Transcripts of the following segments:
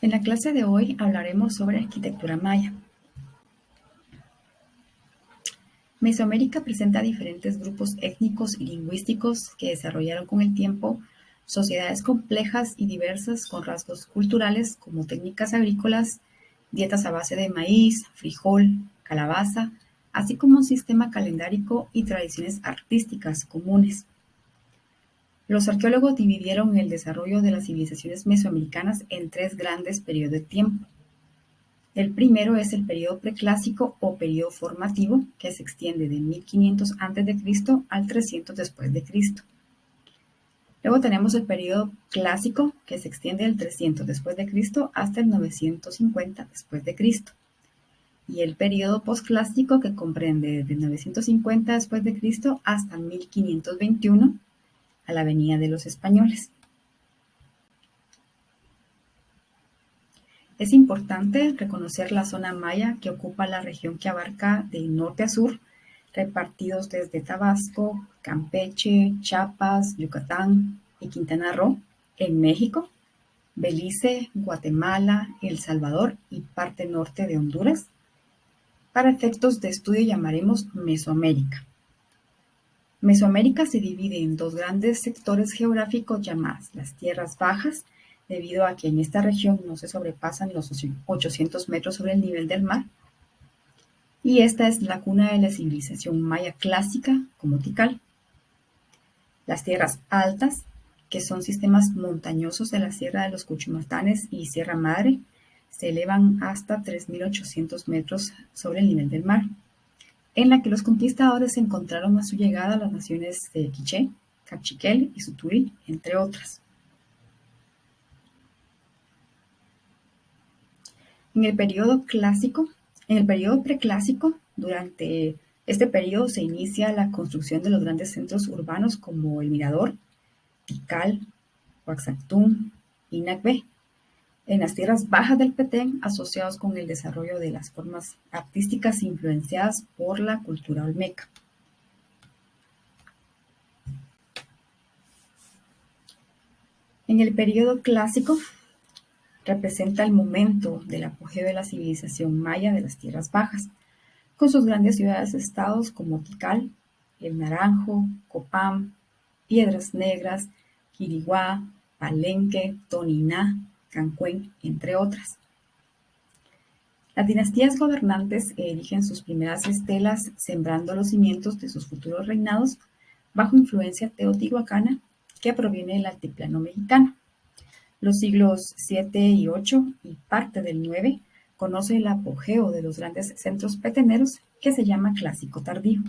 En la clase de hoy hablaremos sobre arquitectura maya. Mesoamérica presenta diferentes grupos étnicos y lingüísticos que desarrollaron con el tiempo sociedades complejas y diversas con rasgos culturales como técnicas agrícolas, dietas a base de maíz, frijol, calabaza, así como un sistema calendárico y tradiciones artísticas comunes. Los arqueólogos dividieron el desarrollo de las civilizaciones mesoamericanas en tres grandes periodos de tiempo. El primero es el periodo preclásico o periodo formativo, que se extiende de 1500 a.C. al 300 después de Cristo. Luego tenemos el periodo clásico, que se extiende del 300 después de Cristo hasta el 950 después de Cristo. Y el periodo posclásico, que comprende desde 950 después de Cristo hasta 1521, a la venida de los españoles. Es importante reconocer la zona maya que ocupa la región que abarca de norte a sur, repartidos desde Tabasco, Campeche, Chiapas, Yucatán y Quintana Roo, en México, Belice, Guatemala, El Salvador y parte norte de Honduras. Para efectos de estudio llamaremos Mesoamérica. Mesoamérica se divide en dos grandes sectores geográficos llamadas las tierras bajas, debido a que en esta región no se sobrepasan los 800 metros sobre el nivel del mar, y esta es la cuna de la civilización maya clásica como Tikal. Las tierras altas, que son sistemas montañosos de la Sierra de los Cuchumatanes y Sierra Madre, se elevan hasta 3.800 metros sobre el nivel del mar, en la que los conquistadores encontraron a su llegada a las naciones de Quiché, Cachiquel y Suturil, entre otras. En el periodo preclásico, durante este periodo se inicia la construcción de los grandes centros urbanos como El Mirador, Tikal, Huaxactún y Nacbé, en las tierras bajas del Petén, asociados con el desarrollo de las formas artísticas influenciadas por la cultura olmeca. En el periodo clásico representa el momento del apogeo de la civilización maya de las tierras bajas, con sus grandes ciudades-estados como Tikal, El Naranjo, Copán, Piedras Negras, Quiriguá, Palenque, Toniná, Cancuén, entre otras. Las dinastías gobernantes erigen sus primeras estelas sembrando los cimientos de sus futuros reinados bajo influencia teotihuacana que proviene del altiplano mexicano. Los siglos 7 y 8 y parte del 9 conoce el apogeo de los grandes centros peteneros que se llama clásico tardío.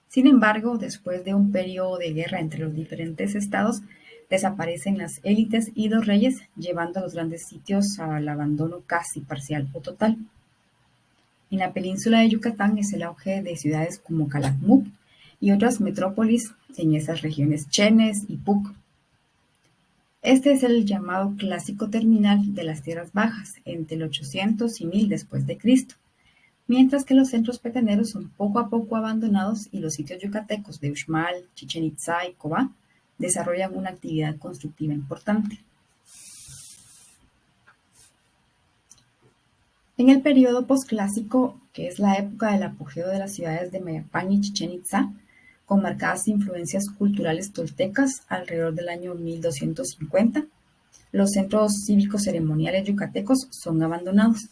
Sin embargo, después de un periodo de guerra entre los diferentes estados, desaparecen las élites y los reyes, llevando a los grandes sitios al abandono casi parcial o total. En la península de Yucatán es el auge de ciudades como Calakmul y otras metrópolis en esas regiones, Chenes y Puc. Este es el llamado clásico terminal de las tierras bajas, entre el 800 y 1000 después de Cristo, mientras que los centros peteneros son poco a poco abandonados y los sitios yucatecos de Uxmal, Chichén Itzá y Cobá desarrollan una actividad constructiva importante. En el periodo posclásico, que es la época del apogeo de las ciudades de Mayapán y Chichén Itzá, con marcadas influencias culturales toltecas alrededor del año 1250, los centros cívicos ceremoniales yucatecos son abandonados.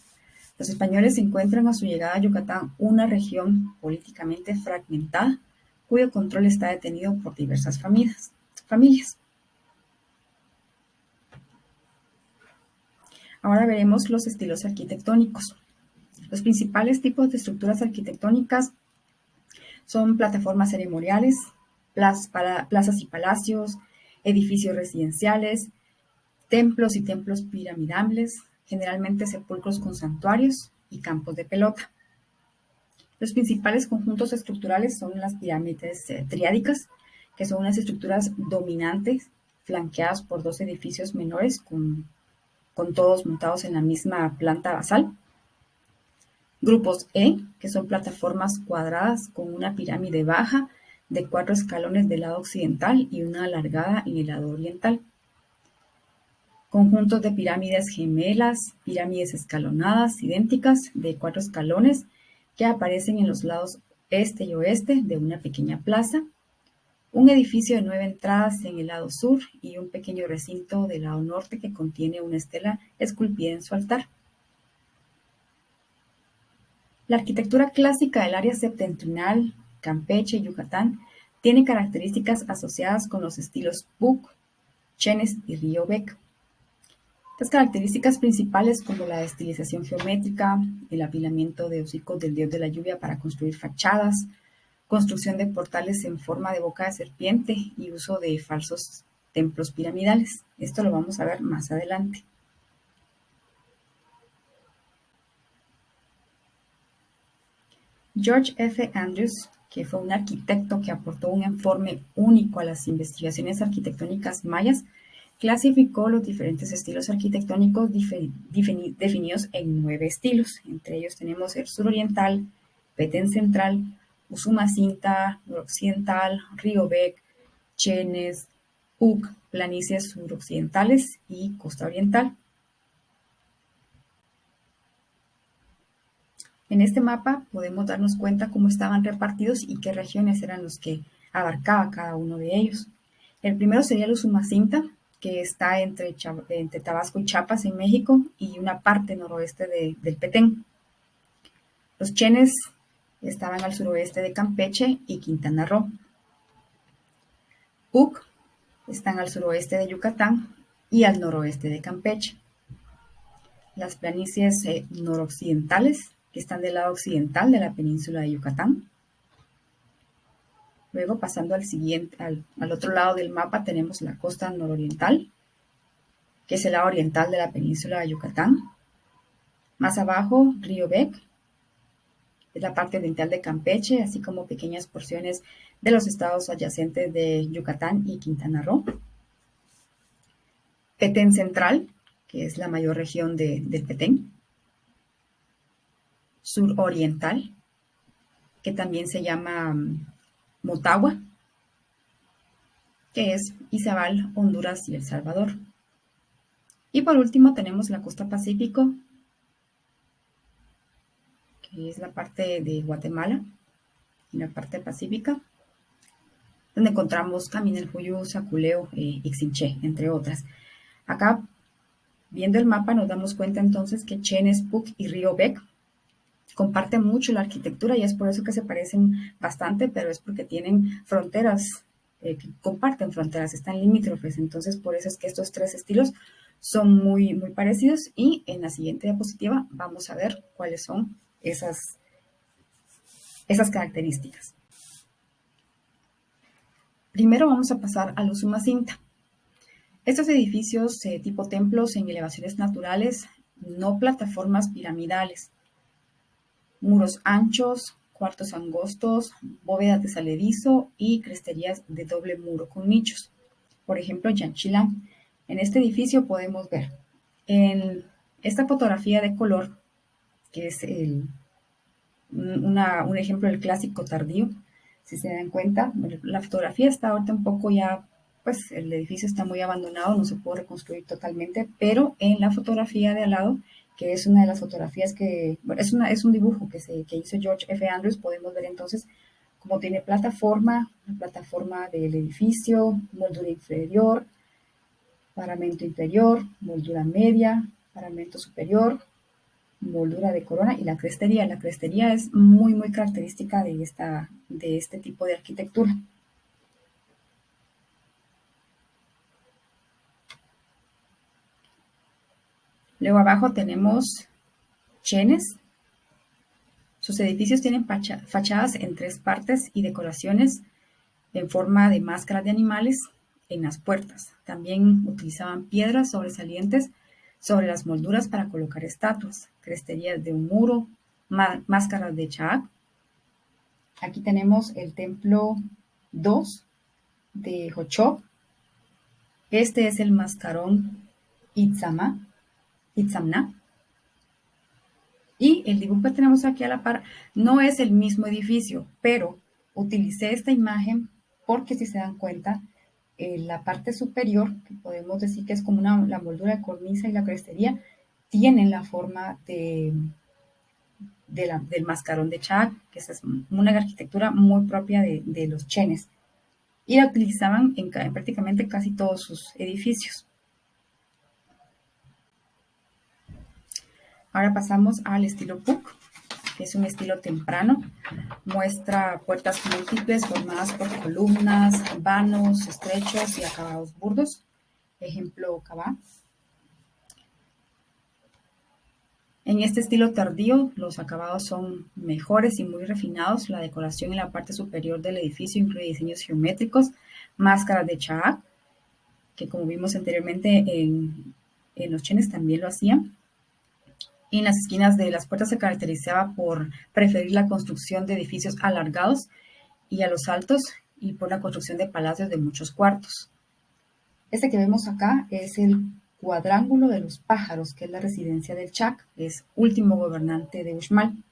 Los españoles encuentran a su llegada a Yucatán una región políticamente fragmentada, cuyo control está detenido por diversas familias. Ahora veremos los estilos arquitectónicos. Los principales tipos de estructuras arquitectónicas son plataformas ceremoniales, plazas y palacios, edificios residenciales, templos y templos piramidales, generalmente sepulcros con santuarios y campos de pelota. Los principales conjuntos estructurales son las pirámides triádicas, que son unas estructuras dominantes flanqueadas por dos edificios menores con todos montados en la misma planta basal. Grupos E, que son plataformas cuadradas con una pirámide baja de 4 escalones del lado occidental y una alargada en el lado oriental. conjuntos de pirámides gemelas, pirámides escalonadas idénticas de 4 escalones que aparecen en los lados este y oeste de una pequeña plaza, un edificio de 9 entradas en el lado sur y un pequeño recinto del lado norte que contiene una estela esculpida en su altar. La arquitectura clásica del área septentrional, Campeche y Yucatán, tiene características asociadas con los estilos Puuc, Chenes y Río Bec. Las características principales como la estilización geométrica, el apilamiento de hocicos del dios de la lluvia para construir fachadas, construcción de portales en forma de boca de serpiente y uso de falsos templos piramidales. Esto lo vamos a ver más adelante. George F. Andrews, que fue un arquitecto que aportó un informe único a las investigaciones arquitectónicas mayas, clasificó los diferentes estilos arquitectónicos definidos en 9 estilos. Entre ellos tenemos el suroriental, Petén central, Usumacinta, noroccidental, Río Bec, Chenes, Puuc, planicies suroccidentales y costa oriental. En este mapa podemos darnos cuenta cómo estaban repartidos y qué regiones eran los que abarcaba cada uno de ellos. El primero sería el Usumacinta, que está entre Tabasco y Chiapas en México y una parte noroeste del Petén. Los Chenes estaban al suroeste de Campeche y Quintana Roo. Puuc están al suroeste de Yucatán y al noroeste de Campeche. Las planicies noroccidentales, que están del lado occidental de la península de Yucatán. Luego, pasando al otro lado del mapa, tenemos la costa nororiental, que es el lado oriental de la península de Yucatán. Más abajo, Río Bec, es la parte oriental de Campeche, así como pequeñas porciones de los estados adyacentes de Yucatán y Quintana Roo. Petén central, que es la mayor región del Petén. Suroriental, que también se llama Motagua, que es Izabal, Honduras y El Salvador. Y por último tenemos la costa Pacífico, que es la parte de Guatemala, en la parte pacífica, donde encontramos Caminelfuyú, Saculeo, Ixinché, entre otras. Acá, viendo el mapa, nos damos cuenta entonces que Chenes, Puuc y Río Bec comparten mucho la arquitectura y es por eso que se parecen bastante, pero es porque tienen fronteras, que comparten fronteras, están limítrofes. Entonces, por eso es que estos 3 estilos son muy, muy parecidos y en la siguiente diapositiva vamos a ver cuáles son esas características. Primero vamos a pasar al Usumacinta. Estos edificios tipo templos en elevaciones naturales, no plataformas piramidales, muros anchos, cuartos angostos, bóvedas de saledizo y cresterías de doble muro con nichos. Por ejemplo, Yanchilán. En este edificio podemos ver en esta fotografía de color, que es un ejemplo del clásico tardío. Si se dan cuenta, la fotografía está ahorita un poco ya, pues el edificio está muy abandonado, no se puede reconstruir totalmente, pero en la fotografía de al lado, que es una de las fotografías que, bueno, es un dibujo que hizo George F. Andrews, podemos ver entonces cómo tiene plataforma, la plataforma del edificio, moldura inferior, paramento inferior, moldura media, paramento superior, moldura de corona y la crestería. La crestería es muy, muy característica de este tipo de arquitectura. Luego abajo tenemos Chenes. Sus edificios tienen fachadas en 3 partes y decoraciones en forma de máscaras de animales en las puertas. También utilizaban piedras sobresalientes sobre las molduras para colocar estatuas, cresterías de un muro, máscaras de Chaac. Aquí tenemos el templo 2 de Jochop. Este es el mascarón Itzamna. Y el dibujo que tenemos aquí a la par no es el mismo edificio, pero utilicé esta imagen porque si se dan cuenta, la parte superior, que podemos decir que es como la moldura de cornisa y la crestería, tienen la forma del mascarón de Chac, que es una arquitectura muy propia de los chenes, y la utilizaban en prácticamente casi todos sus edificios. Ahora pasamos al estilo Puc, que es un estilo temprano. Muestra puertas múltiples formadas por columnas, vanos estrechos y acabados burdos. Ejemplo, Cabá. En este estilo tardío, los acabados son mejores y muy refinados. La decoración en la parte superior del edificio incluye diseños geométricos, máscaras de Chaak, que como vimos anteriormente en los chenes también lo hacían. Y en las esquinas de las puertas se caracterizaba por preferir la construcción de edificios alargados y a los altos y por la construcción de palacios de muchos cuartos. Este que vemos acá es el cuadrángulo de los pájaros, que es la residencia del Chac, es último gobernante de Uxmal.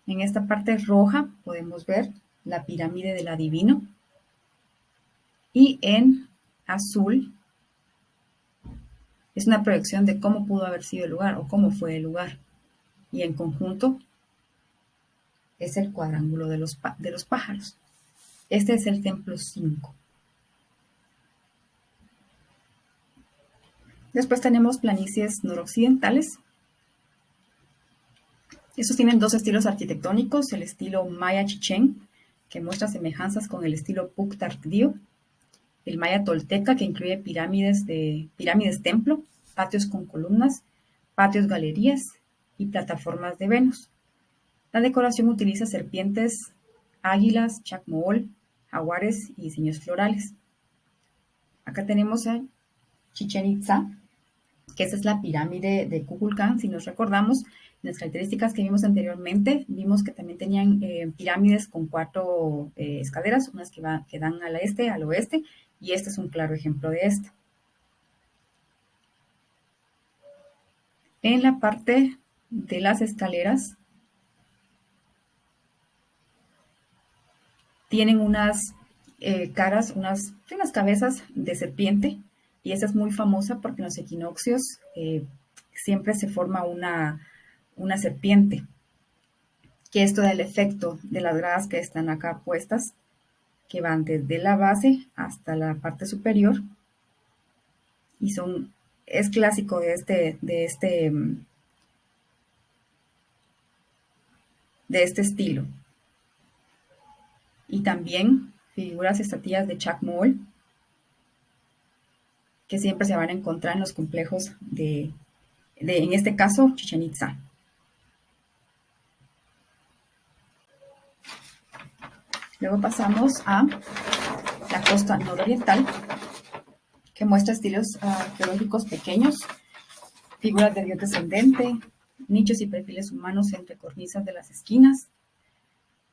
En esta parte roja podemos ver la pirámide del adivino y en azul es una proyección de cómo pudo haber sido el lugar o cómo fue el lugar. Y en conjunto es el cuadrángulo de los pájaros. Este es el templo 5. Después tenemos planicies noroccidentales. Estos tienen dos estilos arquitectónicos, el estilo Maya Chichén, que muestra semejanzas con el estilo Puc tardío, el Maya Tolteca, que incluye pirámides templo, patios con columnas, patios galerías y plataformas de Venus. La decoración utiliza serpientes, águilas, chacmool, jaguares y diseños florales. Acá tenemos a Chichén Itzá, que esa es la pirámide de Kukulcán. Si nos recordamos, en las características que vimos anteriormente, vimos que también tenían pirámides con 4 escaleras, unas que dan al este, al oeste, y este es un claro ejemplo de esto. En la parte de las escaleras tienen unas caras, unas cabezas de serpiente, y esa es muy famosa porque en los equinoccios siempre se forma una serpiente, que esto da el efecto de las gradas que están acá puestas, que van desde la base hasta la parte superior, y es clásico de este estilo. Y también figuras y estatuillas de Chacmool, que siempre se van a encontrar en los complejos en este caso, Chichén Itzá. Luego pasamos a la costa nororiental, que muestra estilos arqueológicos pequeños, figuras de Dios descendente, nichos y perfiles humanos entre cornisas de las esquinas.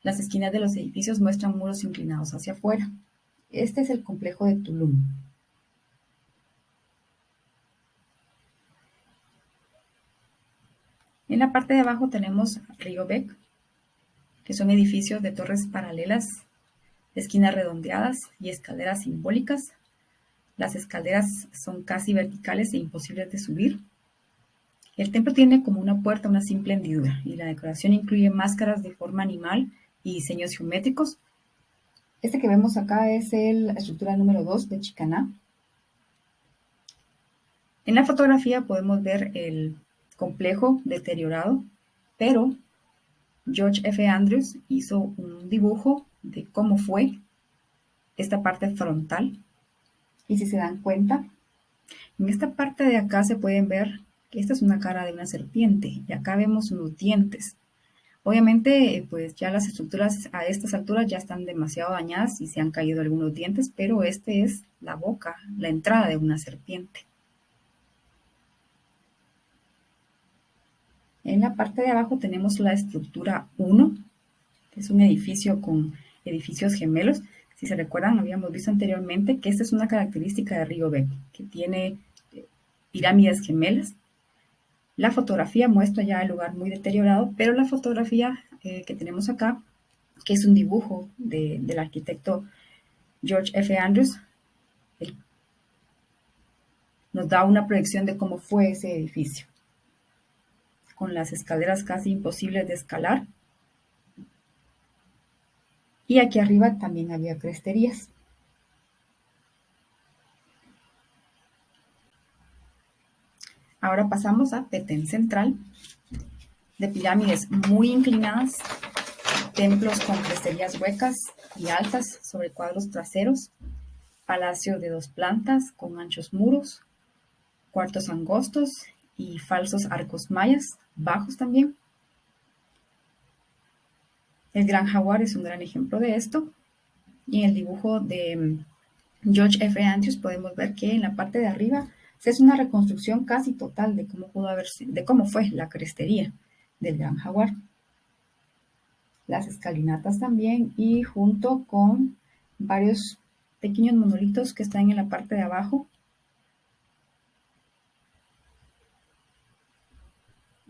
Las esquinas de los edificios muestran muros inclinados hacia afuera. Este es el complejo de Tulum. En la parte de abajo tenemos Río Bec, que son edificios de torres paralelas, esquinas redondeadas y escaleras simbólicas. Las escaleras son casi verticales e imposibles de subir. El templo tiene como una puerta una simple hendidura y la decoración incluye máscaras de forma animal y diseños geométricos. Este que vemos acá es la estructura número 2 de Chicaná. En la fotografía podemos ver el complejo deteriorado, pero George F. Andrews hizo un dibujo de cómo fue esta parte frontal. Y si se dan cuenta, en esta parte de acá se pueden ver que esta es una cara de una serpiente y acá vemos unos dientes. Obviamente, pues ya las estructuras a estas alturas ya están demasiado dañadas y se han caído algunos dientes, pero este es la boca, la entrada de una serpiente. En la parte de abajo tenemos la estructura 1, que es un edificio con edificios gemelos. Si se recuerdan, habíamos visto anteriormente que esta es una característica de Río Bec, que tiene pirámides gemelas. La fotografía muestra ya el lugar muy deteriorado, pero la fotografía que tenemos acá, que es un dibujo del arquitecto George F. Andrews nos da una proyección de cómo fue ese edificio, con las escaleras casi imposibles de escalar. Y aquí arriba también había cresterías. Ahora pasamos a Petén Central, de pirámides muy inclinadas, templos con cresterías huecas y altas sobre cuadros traseros, palacio de 2 plantas con anchos muros, cuartos angostos y falsos arcos mayas, bajos también. El Gran Jaguar es un gran ejemplo de esto. Y en el dibujo de George F. Andrews podemos ver que en la parte de arriba se hace una reconstrucción casi total de cómo fue la crestería del Gran Jaguar. Las escalinatas también, y junto con varios pequeños monolitos que están en la parte de abajo.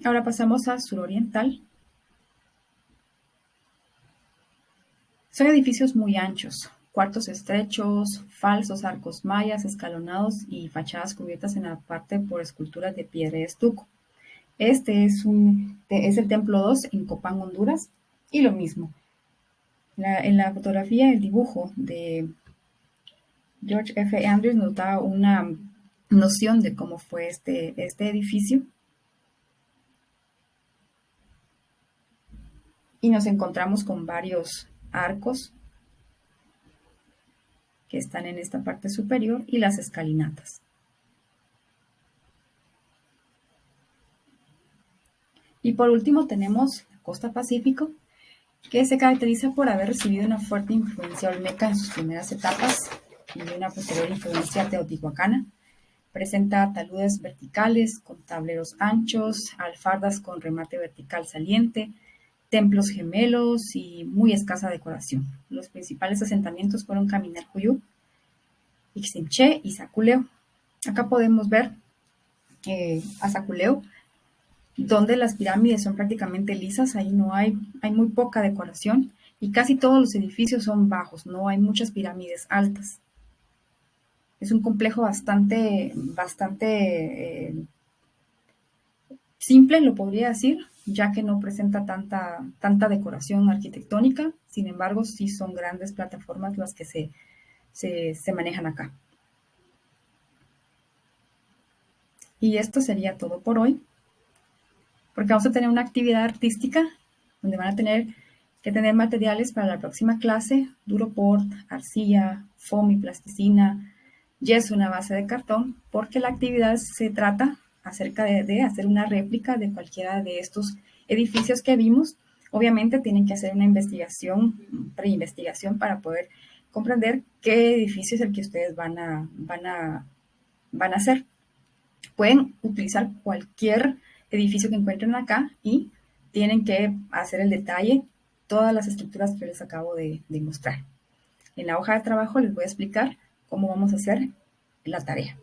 Ahora pasamos a suroriental. Son edificios muy anchos, cuartos estrechos, falsos arcos mayas escalonados y fachadas cubiertas en la parte por esculturas de piedra y estuco. Este es el Templo 2 en Copán, Honduras, y lo mismo. En la fotografía, el dibujo de George F. Andrews nos da una noción de cómo fue este edificio. Y nos encontramos con varios arcos que están en esta parte superior y las escalinatas. Y por último tenemos la costa Pacífico, que se caracteriza por haber recibido una fuerte influencia olmeca en sus primeras etapas y una posterior influencia teotihuacana. Presenta taludes verticales con tableros anchos, alfardas con remate vertical saliente, templos gemelos y muy escasa decoración. Los principales asentamientos fueron Caminalcuyú, Iximché y Saculeo. Acá podemos ver a Saculeo, donde las pirámides son prácticamente lisas, ahí no hay muy poca decoración y casi todos los edificios son bajos, no hay muchas pirámides altas. Es un complejo bastante simple, lo podría decir, ya que no presenta tanta decoración arquitectónica. Sin embargo, sí son grandes plataformas las que se manejan acá. Y esto sería todo por hoy, porque vamos a tener una actividad artística donde van a tener que tener materiales para la próxima clase: Duroport, arcilla, foam y plasticina, yeso, una base de cartón, porque la actividad se trata acerca de hacer una réplica de cualquiera de estos edificios que vimos. Obviamente tienen que hacer una investigación, preinvestigación, para poder comprender qué edificio es el que ustedes van a hacer. Pueden utilizar cualquier edificio que encuentren acá y tienen que hacer el detalle, todas las estructuras que les acabo de mostrar. En la hoja de trabajo les voy a explicar cómo vamos a hacer la tarea.